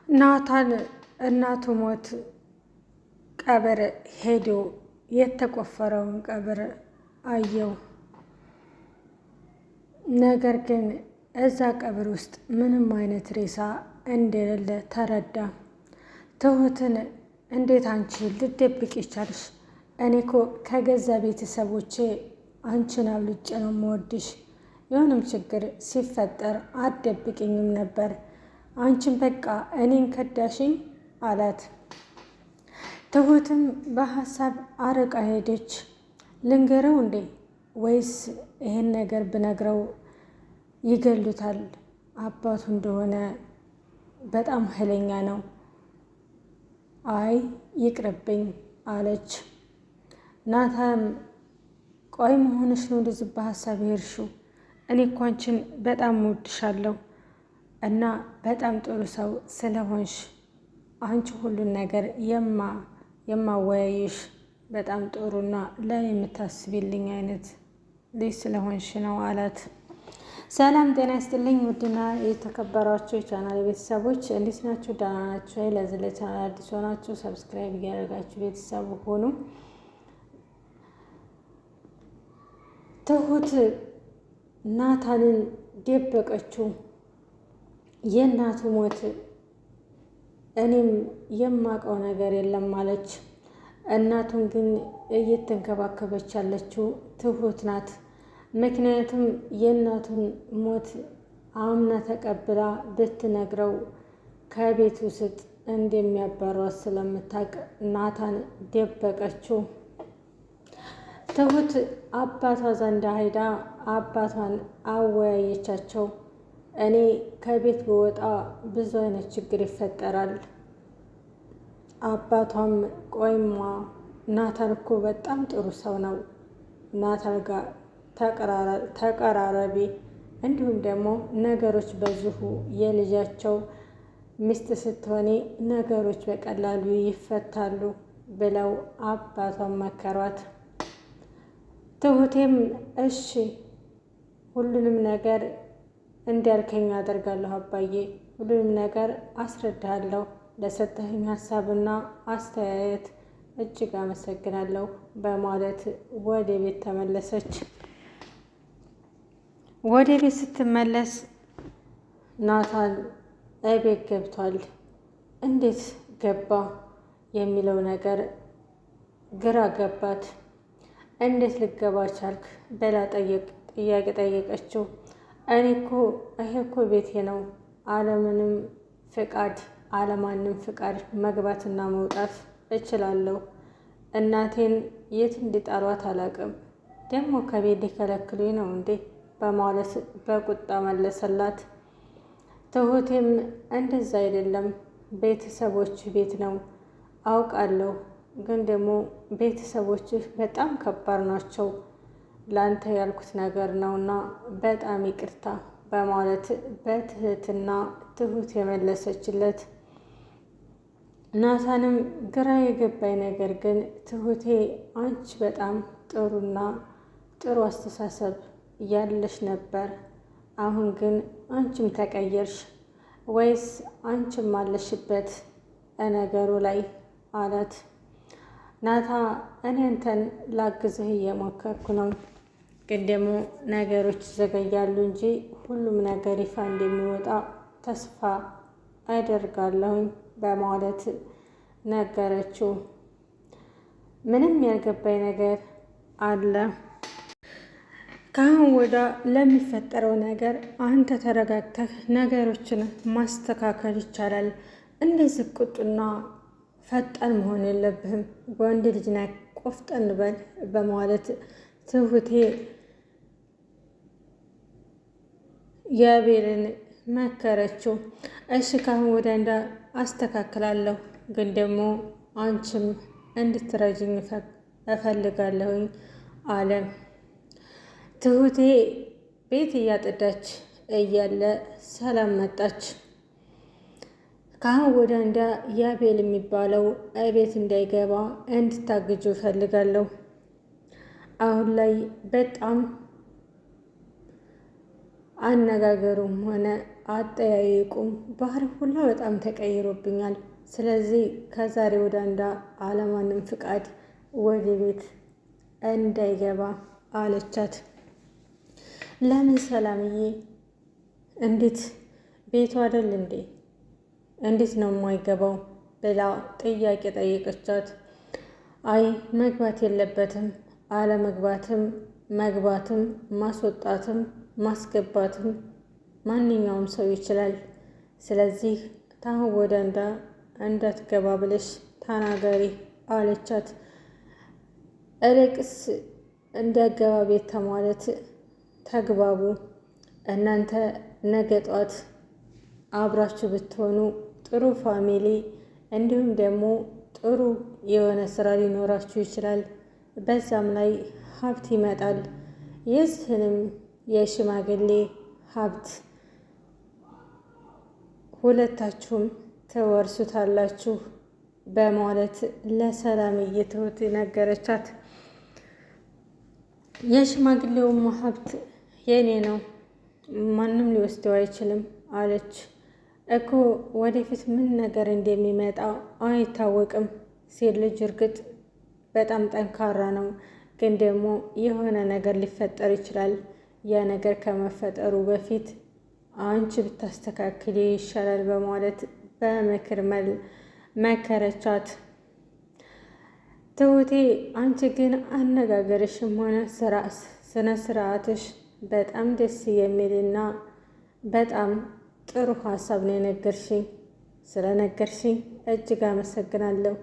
ናታን እናቱ ሞት ቀብር ሄዶ የተቆፈረውን ቀብር አየው። ነገር ግን እዛ ቀብር ውስጥ ምንም አይነት ሬሳ እንደሌለ ተረዳ። ትሁትን እንዴት አንቺ ልትደብቅ ይቻልሽ? እኔ እኮ ከገዛ ቤተሰቦቼ አንቺን አብልጬ ነው የምወድሽ። የሆነም ችግር ሲፈጠር አትደብቅኝም ነበር። አንቺን በቃ እኔን ከዳሽኝ አላት። ትሁትም በሀሳብ አርቃ ሄደች። ልንገረው እንዴ ወይስ ይሄን ነገር ብነግረው ይገሉታል? አባቱ እንደሆነ በጣም ኃይለኛ ነው። አይ ይቅርብኝ አለች። ናታም ቆይ መሆንሽ ነው እንደዚህ በሀሳብ ሄድሽው? እኔ እኮ አንቺን በጣም እወድሻለሁ እና በጣም ጥሩ ሰው ስለሆንሽ አንቺ ሁሉን ነገር የማወያይሽ በጣም ጥሩና ለእኔ የምታስቢልኝ አይነት ልጅ ስለሆንሽ ነው አላት። ሰላም ጤና ይስጥልኝ ውድና የተከበራችሁ የቻናል ቤተሰቦች እንዴት ናችሁ? ደህና ናችሁ? ለዚህ ለቻናል አዲስ ሆናችሁ ሰብስክራይብ እያደረጋችሁ ቤተሰቡ ሆኑ። ትሁት ናታንን ደበቀችው። የእናቱ ሞት እኔም የማውቀው ነገር የለም አለች። እናቱን ግን እየተንከባከበች ያለችው ትሁት ናት። ምክንያቱም የእናቱን ሞት አምና ተቀብላ ብትነግረው ከቤት ውስጥ እንደሚያባሯት ስለምታውቅ ናታን ደበቀችው። ትሁት አባቷ ዘንዳ ሄዳ አባቷን አወያየቻቸው። እኔ ከቤት ብወጣ ብዙ አይነት ችግር ይፈጠራል። አባቷም ቆይማ ናታን እኮ በጣም ጥሩ ሰው ነው፣ ናታን ጋር ተቀራረቢ፣ እንዲሁም ደግሞ ነገሮች በዚሁ የልጃቸው ሚስት ስትሆኔ ነገሮች በቀላሉ ይፈታሉ ብለው አባቷን መከሯት። ትሁቴም እሺ ሁሉንም ነገር እንዳልከኝ አደርጋለሁ አባዬ፣ ሁሉንም ነገር አስረዳለሁ። ለሰጠኸኝ ሀሳብና አስተያየት እጅግ አመሰግናለሁ በማለት ወደ ቤት ተመለሰች። ወደ ቤት ስትመለስ ናታን እቤት ገብቷል። እንዴት ገባ የሚለው ነገር ግራ ገባት። እንዴት ልገባ ቻልክ ብላ ጥያቄ ጠየቀችው። እኔ እኮ ይሄ እኮ ቤቴ ነው፣ አለምንም ፍቃድ አለማንም ፍቃድ መግባትና መውጣት እችላለሁ። እናቴን የት እንዲጠሯት አላውቅም፣ ደግሞ ከቤት ሊከለክሉኝ ነው እንዴ በማለት በቁጣ መለሰላት። ትሁቴም እንደዛ አይደለም፣ ቤተሰቦች ቤት ነው አውቃለሁ፣ ግን ደግሞ ቤተሰቦችህ በጣም ከባድ ናቸው። ላንተ ያልኩት ነገር ነውና በጣም ይቅርታ በማለት በትህትና ትሁት የመለሰችለት። ናታንም ግራ የገባኝ ነገር ግን ትሁቴ አንቺ በጣም ጥሩና ጥሩ አስተሳሰብ ያለሽ ነበር፣ አሁን ግን አንቺም ተቀየርሽ ወይስ አንቺም አለሽበት ነገሩ ላይ አላት። ናታ እኔ አንተን ላግዝህ እየሞከርኩ ነው፣ ግን ደግሞ ነገሮች ይዘገያሉ እንጂ ሁሉም ነገር ይፋ እንደሚወጣ ተስፋ አደርጋለሁኝ በማለት ነገረችው። ምንም ያልገባኝ ነገር አለ። ከአሁን ወዳ ለሚፈጠረው ነገር አንተ ተረጋግተህ ነገሮችን ማስተካከል ይቻላል። እንደዚህ ቁጡና ፈጣን መሆን የለብህም፣ ወንድ ልጅ ነህ፣ ቆፍጠን በል በማለት ትሁቴ የአቤልን መከረችው። እሺ ካሁን ወደ እንዳ አስተካክላለሁ፣ ግን ደግሞ አንቺም እንድትረጅኝ እፈልጋለሁኝ አለ። ትሁቴ ቤት እያጠዳች እያለ ሰላም መጣች። ካሁን ወደ እንዳ የአቤል የሚባለው ቤት እንዳይገባ እንድታግጁ እፈልጋለሁ። አሁን ላይ በጣም አነጋገሩም ሆነ አጠያየቁም ባህሪ ሁላ በጣም ተቀይሮብኛል። ስለዚህ ከዛሬ ወደ አንዳ አለማንም ፍቃድ ወደ ቤት እንዳይገባ አለቻት። ለምን ሰላምዬ? እንዴት ቤቱ አይደል እንዴ? እንዴት ነው የማይገባው ብላ ጥያቄ ጠየቀቻት። አይ መግባት የለበትም፣ አለመግባትም መግባትም ማስወጣትም ማስገባትም ማንኛውም ሰው ይችላል። ስለዚህ ታሁን ወደ እንዳትገባ ብለሽ ተናገሪ አለቻት። እልቅስ እንዲያገባ ቤት ተማለት ተግባቡ። እናንተ ነገ ጧት አብራችሁ ብትሆኑ ጥሩ ፋሚሊ እንዲሁም ደግሞ ጥሩ የሆነ ስራ ሊኖራችሁ ይችላል። በዛም ላይ ሀብት ይመጣል። የዚህንም የሽማግሌ ሀብት ሁለታችሁም ትወርሱታላችሁ በማለት ለሰላምዬ ትሁት ነገረቻት። የሽማግሌውም ሀብት የኔ ነው፣ ማንም ሊወስደው አይችልም አለች። እኮ ወደፊት ምን ነገር እንደሚመጣ አይታወቅም። ሴት ልጅ እርግጥ በጣም ጠንካራ ነው፣ ግን ደግሞ የሆነ ነገር ሊፈጠር ይችላል። ያ ነገር ከመፈጠሩ በፊት አንቺ ብታስተካክል ይሻላል በማለት በምክር መከረቻት። ትሁቴ አንቺ ግን አነጋገርሽም ሆነ ስነ ስርዓትሽ በጣም ደስ የሚልና በጣም ጥሩ ሀሳብ ነው የነገርሽኝ። ስለነገርሽኝ እጅግ አመሰግናለሁ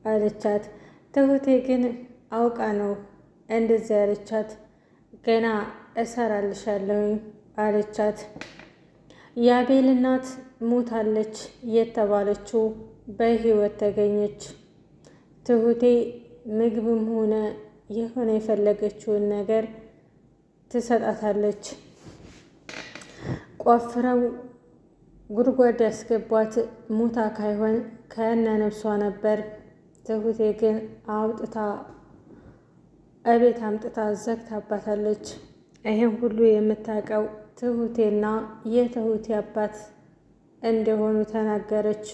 አለቻት። ትሁቴ ግን አውቃ ነው እንደዚያ ያለቻት። ገና እሰራልሻለሁኝ አለቻት። የአቤል እናት ሞታለች የተባለችው በህይወት ተገኘች። ትሁቴ ምግብም ሆነ የሆነ የፈለገችውን ነገር ትሰጣታለች። ቆፍረው ጉድጓድ ያስገቧት ሞታ ካይሆን ከነ ነፍሷ ነበር። ትሁቴ ግን አውጥታ እቤት አምጥታ ዘግታባታለች። ይህም ሁሉ የምታውቀው ትሁቴና የትሁቴ አባት እንደሆኑ ተናገረች።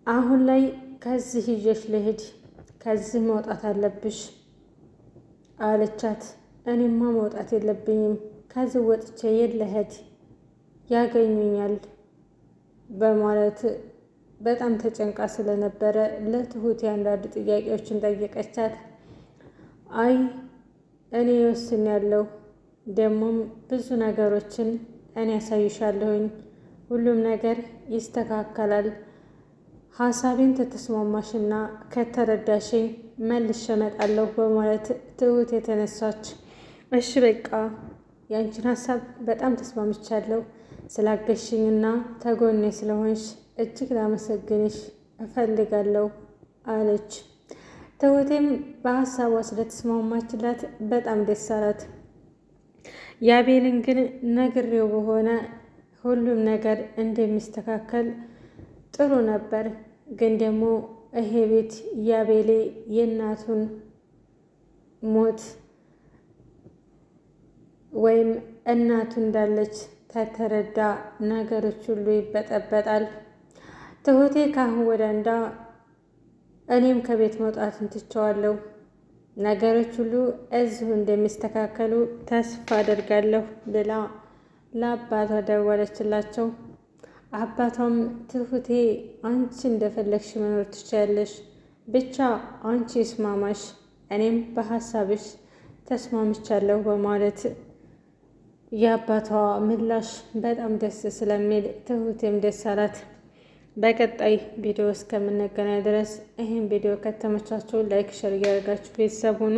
አሁን ላይ ከዚህ ይዤሽ ልሂድ፣ ከዚህ መውጣት አለብሽ አለቻት። እኔማ መውጣት የለብኝም፣ ከዚህ ወጥቼ የለህድ ያገኙኛል በማለት በጣም ተጨንቃ ስለነበረ ለትሁቴ አንዳንድ ጥያቄዎችን ጠየቀቻት። አይ እኔ ወስኛለሁ፣ ደግሞም ብዙ ነገሮችን እኔ ያሳይሻለሁኝ፣ ሁሉም ነገር ይስተካከላል። ሀሳቤን ተተስማማሽና ከተረዳሽኝ መልሼ እመጣለሁ በማለት ትሁት የተነሳች። እሺ በቃ ያንቺን ሀሳብ በጣም ተስማምቻለሁ፣ ስላገሽኝና ተጎኔ ስለሆንሽ እጅግ ላመሰግንሽ እፈልጋለሁ አለች። ትሁቴም በሀሳቧ ስለተስማማችላት በጣም ደስ አላት። የአቤልን ግን ነግሬው በሆነ ሁሉም ነገር እንደሚስተካከል ጥሩ ነበር። ግን ደግሞ ይሄ ቤት የአቤሌ የእናቱን ሞት ወይም እናቱ እንዳለች ተተረዳ ነገሮች ሁሉ ይበጠበጣል። ትሁቴ ካሁን ወደ እኔም ከቤት መውጣትን ትቸዋለሁ፣ ነገሮች ሁሉ እዚሁ እንደሚስተካከሉ ተስፋ አደርጋለሁ ብላ ለአባቷ ደወለችላቸው። አባቷም ትሁቴ አንቺ እንደፈለግሽ መኖር ትችያለሽ፣ ብቻ አንቺ ይስማማሽ፣ እኔም በሀሳብሽ ተስማምቻለሁ በማለት የአባቷ ምላሽ በጣም ደስ ስለሚል ትሁቴም ደስ አላት። በቀጣይ ቪዲዮ እስከምንገናኝ ድረስ ይህን ቪዲዮ ከተመቻችሁ ላይክ፣ ሸር እያደረጋችሁ ቤተሰብ ሁኑ።